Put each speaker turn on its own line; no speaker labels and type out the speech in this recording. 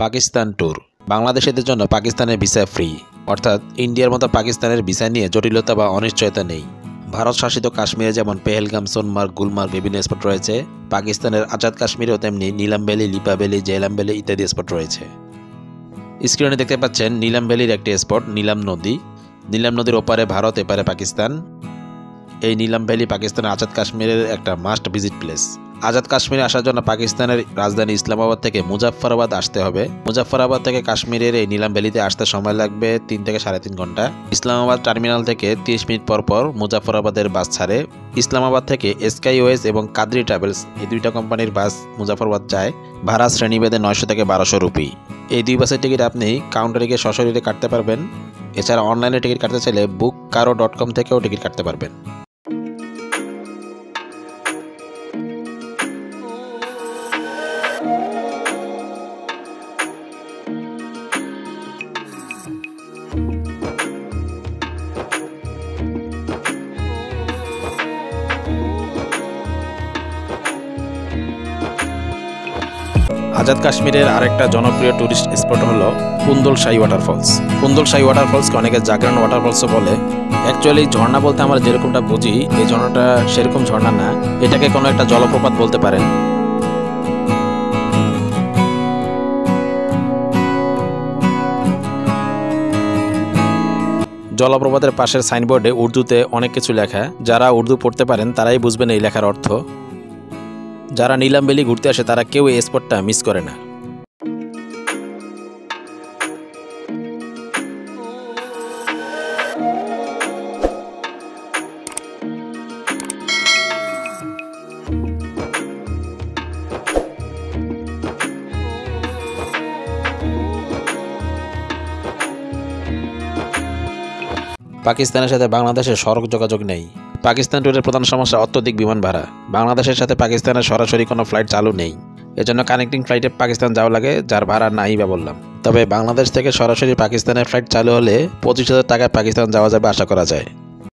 Pakistan tour. বাংলাদেশিদের জন্য পাকিস্তানের ভিসা ফ্রি, অর্থাৎ ইন্ডিয়ার মতো পাকিস্তানের ভিসা নিয়ে জটিলতা বা অনিশ্চয়তা নেই। ভারত শাসিত কাশ্মীরে যেমন পেহেলগাম, সোনমার্গ, গুলমার্গ বিভিন্ন স্পট রয়েছে, পাকিস্তানের আজাদ কাশ্মীরেও তেমনি নীলাম valley, Lipa valley, Jhelum valley ইত্যাদি স্পট রয়েছে। স্ক্রিনে দেখতে পাচ্ছেন নীলাম ভ্যালির একটি স্পট নীলাম নদী। নীলাম নদীর ওপারে ভারত, এপারে পাকিস্তান। এই নীলাম ভ্যালি পাকিস্তানের আজাদ কাশ্মীরের একটা মাস্ট ভিজিট প্লেস। আজাদ কাশ্মীরে আসার জন্য পাকিস্তানের রাজধানী ইসলামাবাদ থেকে মুজাফফরাবাদ আসতে হবে। মুজাফফরাবাদ থেকে কাশ্মীরের এই নীলাম ভ্যালিতে আসতে সময় লাগবে 3 থেকে 3.5 ঘন্টা। ইসলামাবাদ টার্মিনাল থেকে 30 মিনিট পর পর মুজাফফরাবাদের বাস ছাড়ে। ইসলামাবাদ থেকে স্কাইওয়েজ এবং কাদরি ট্রাভেলস এই দুইটা কোম্পানির বাস মুজাফফরাবাদ যায়। ভাড়া শ্রেণীভেদে 900 থেকে 1200 রুপি। এই দুই বাসের টিকিট আপনি কাউন্টারে গিয়ে সশরীরে কাটতে পারবেন। এছাড়া অনলাইনে টিকিট কাটতে চাইলে bookcaro.com থেকেও টিকিট কাটতে পারবেন। আজাদ কাশ্মীরের আরেকটা জনপ্রিয় টুরিস্ট স্পট হলো কুন্দল শাহী ওয়াটারফলস। কুন্দল শাহী ওয়াটারফলসকে অনেকে জাগরণ ওয়াটারফলসও বলে। অ্যাকচুয়ালি ঝর্ণা বলতে আমরা যেরকমটা বুঝি, এই ঝর্ণাটা সেরকম ঝর্ণা না, এটাকে কোনো একটা জলপ্রপাত বলতে পারেন। জলপ্রপাতের পাশের সাইনবোর্ডে উর্দুতে অনেক কিছু লেখা, যারা উর্দু পড়তে পারেন তারাই বুঝবেন এই লেখার অর্থ। যারা নীলাম ভ্যালি ঘুরতে আসে তারা কেউ এই স্পটটা মিস করে না। পাকিস্তানের সাথে বাংলাদেশের সড়ক যোগাযোগ নেই। পাকিস্তান ট্যুরের প্রধান সমস্যা অত্যধিক বিমান ভাড়া। বাংলাদেশের সাথে পাকিস্তানের সরাসরি কোনো ফ্লাইট চালু নেই, এজন্য কানেক্টিং ফ্লাইটে পাকিস্তান যাওয়া লাগে, যার ভাড়া নাই বা বললাম। তবে বাংলাদেশ থেকে সরাসরি পাকিস্তানের ফ্লাইট চালু হলে 25,000 টাকায় পাকিস্তান যাওয়া যাবে আশা করা যায়।